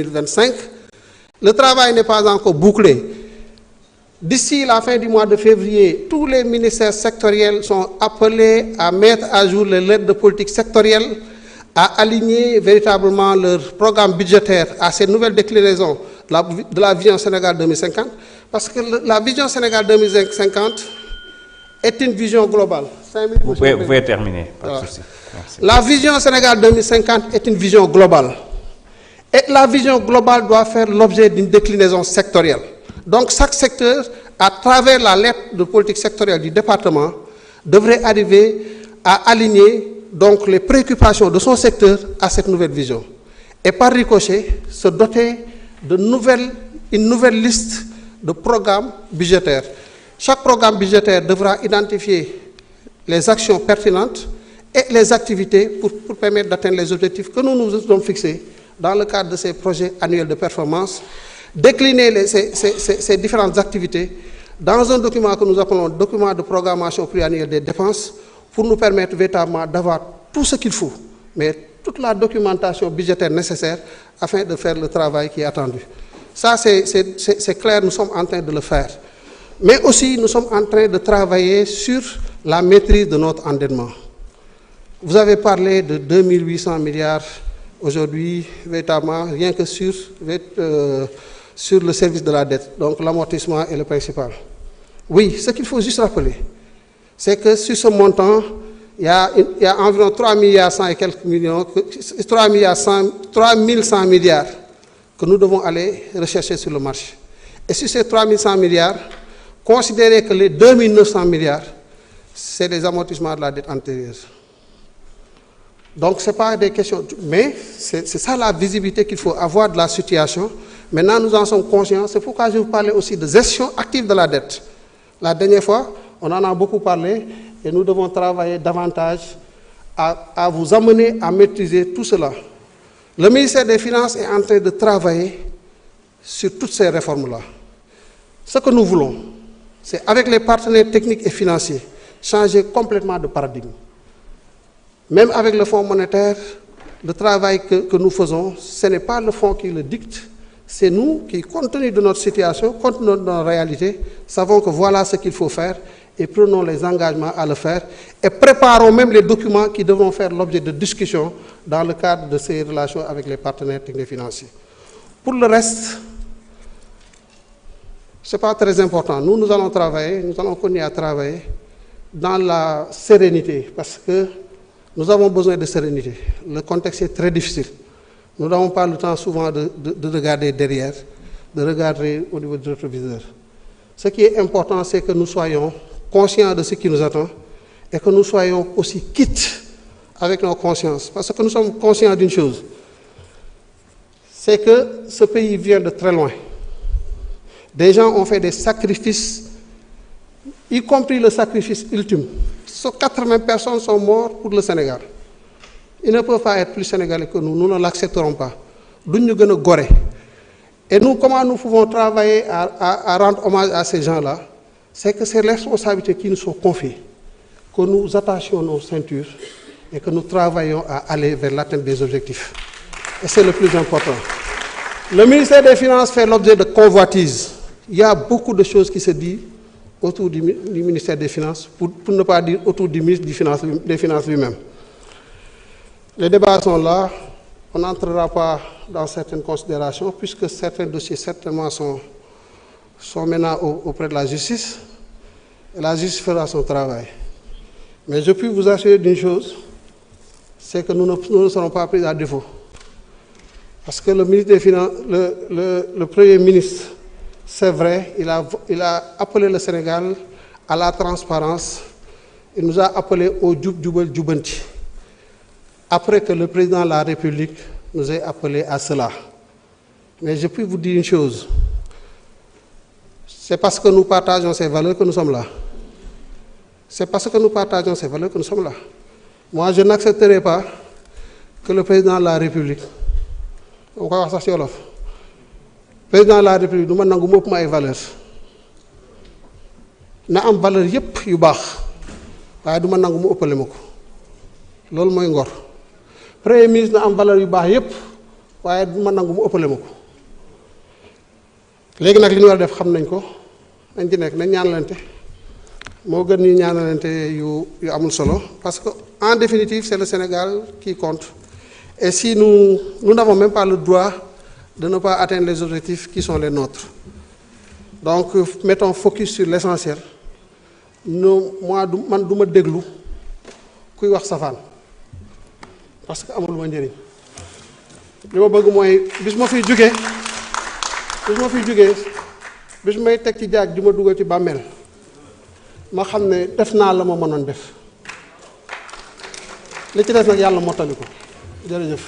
2025. Le travail n'est pas encore bouclé. D'ici la fin du mois de février, tous les ministères sectoriels sont appelés à mettre à jour les lettres de politique sectorielle, à aligner véritablement leur programme budgétaire à ces nouvelles déclinaisons de la vision Sénégal 2050, parce que la vision Sénégal 2050 est une vision globale. Vous pouvez terminer. Pas de souci. Merci. La vision Sénégal 2050 est une vision globale. Et la vision globale doit faire l'objet d'une déclinaison sectorielle. Donc chaque secteur, à travers la lettre de politique sectorielle du département, devrait arriver à aligner donc les préoccupations de son secteur à cette nouvelle vision. Et par ricochet, se doter une nouvelle liste de programmes budgétaires. Chaque programme budgétaire devra identifier les actions pertinentes et les activités pour permettre d'atteindre les objectifs que nous nous sommes fixés dans le cadre de ces projets annuels de performance, décliner ces différentes activités dans un document que nous appelons document de programmation pluriannuelle des dépenses pour nous permettre véritablement d'avoir tout ce qu'il faut, mais toute la documentation budgétaire nécessaire afin de faire le travail qui est attendu. Ça, c'est clair, nous sommes en train de le faire. Mais aussi, nous sommes en train de travailler sur la maîtrise de notre endettement. Vous avez parlé de 2800 milliards aujourd'hui, véritablement, rien que sur le service de la dette, donc l'amortissement et le principal. Oui, ce qu'il faut juste rappeler, c'est que sur ce montant, il y a environ 3 milliards 100 et quelques millions, 3 100 milliards que nous devons aller rechercher sur le marché. Et sur ces 3 100 milliards, considérez que les 2 900 milliards, c'est des amortissements de la dette antérieure. Donc, ce n'est pas des questions, mais c'est ça la visibilité qu'il faut avoir de la situation. Maintenant, nous en sommes conscients, c'est pourquoi je vous parlais aussi de gestion active de la dette. La dernière fois, on en a beaucoup parlé et nous devons travailler davantage à vous amener à maîtriser tout cela. Le ministère des Finances est en train de travailler sur toutes ces réformes-là. Ce que nous voulons, c'est avec les partenaires techniques et financiers, changer complètement de paradigme. Même avec le Fonds monétaire, le travail que nous faisons, ce n'est pas le fonds qui le dicte, c'est nous qui, compte tenu de notre situation, compte tenu de notre réalité, savons que voilà ce qu'il faut faire et prenons les engagements à le faire et préparons même les documents qui devront faire l'objet de discussions dans le cadre de ces relations avec les partenaires techniques et financiers. Pour le reste, ce n'est pas très important. Nous allons travailler, nous allons continuer à travailler dans la sérénité parce que nous avons besoin de sérénité. Le contexte est très difficile. Nous n'avons pas le temps souvent de regarder derrière, de regarder au niveau du rétroviseur. Ce qui est important, c'est que nous soyons conscients de ce qui nous attend et que nous soyons aussi quittes avec nos consciences. Parce que nous sommes conscients d'une chose, c'est que ce pays vient de très loin. Des gens ont fait des sacrifices, y compris le sacrifice ultime. 80 personnes sont mortes pour le Sénégal. Ils ne peuvent pas être plus sénégalais que nous. Nous ne l'accepterons pas. Nous nous sommes gorés. Et nous, comment nous pouvons travailler à rendre hommage à ces gens-là? C'est que c'est les responsabilités qui nous sont confiées, que nous attachions nos ceintures et que nous travaillons à aller vers l'atteinte des objectifs. Et c'est le plus important. Le ministère des Finances fait l'objet de convoitises. Il y a beaucoup de choses qui se disent autour du ministère des Finances, pour ne pas dire autour du ministre des Finances lui-même. Les débats sont là, on n'entrera pas dans certaines considérations, puisque certains dossiers certainement sont maintenant auprès de la justice, et la justice fera son travail. Mais je puis vous assurer d'une chose, c'est que nous ne serons pas pris à défaut. Parce que le ministre des Finances, le Premier ministre, c'est vrai, il a appelé le Sénégal à la transparence, il nous a appelé au Djoub Djoubel Djoubanti. Après que le président de la République nous ait appelés à cela. Mais je puis vous dire une chose, c'est parce que nous partageons ces valeurs que nous sommes là. C'est parce que nous partageons ces valeurs que nous sommes là. Moi, je n'accepterai pas que le président de la République, on va voir ça sur l'offre, le président de la République, nous avons des valeurs. Nous avons des valeurs yu baax waaye du ma nangu mu ëppale ma ko loolu mooy ngor. Premier ministre na am valeur yu baax yépp waaye du ma nangu mu ëppale ma ko léegi nag li ñu war a def xam nañ ko nañ ci nekk nañ ñaanalante moo gën ñu ñaanalante yu amul solo parce que en définitive c'est le Sénégal qui compte et si nous n'avons même pas le droit de ne pas atteindre les objectifs qui sont les nôtres donc mettons focus sur l'essentiel man du ma déglu kuy wax safaan parce que amul ma njëriñ li ma bëgg mooy bis ma fiy jógee bis may teg ci jaag ju ma dugal ci bàmmeel ma xam ne def naa la ma mënoon def li ci des nag yàlla mottali ko jërëjëf.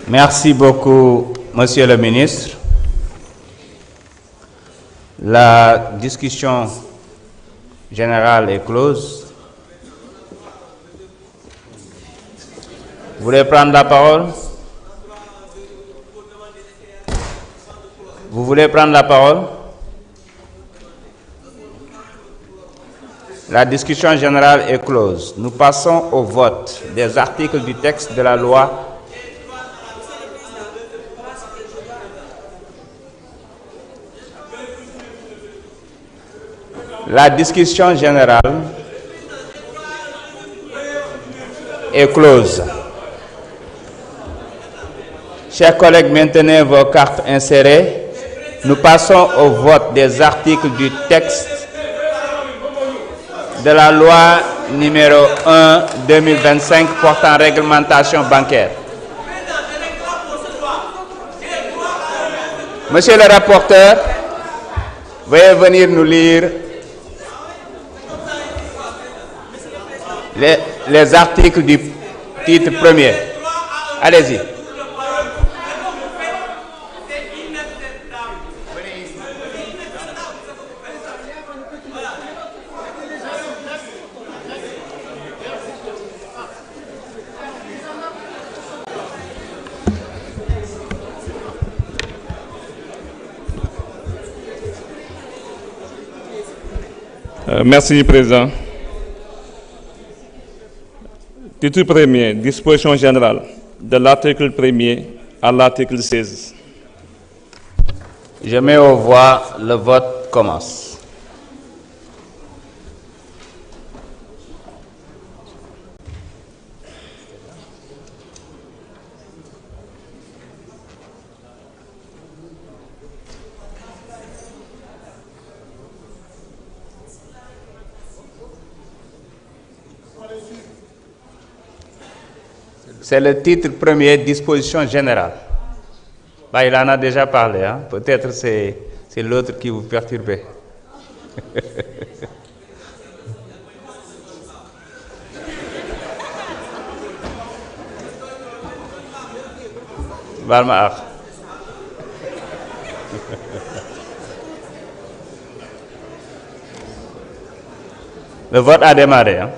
Merci beaucoup, Monsieur le ministre. La discussion générale est close. Vous voulez prendre la parole? Vous voulez prendre la parole? La discussion générale est close. Nous passons au vote des articles du texte de la loi. La discussion générale est close. Chers collègues, maintenez vos cartes insérées. Nous passons au vote des articles du texte de la loi numéro 1/2025 portant réglementation bancaire. Monsieur le rapporteur, veuillez venir nous lire les articles du titre premier. Allez-y. Merci, Président. Titre premier, disposition générale, de l'article 1er à l'article 16. Je mets aux voix, le vote commence. C'est le titre premier, disposition générale. Bah, il en a déjà parlé, hein? Peut-être c'est l'autre qui vous perturbait. Balma. Le vote a démarré, hein?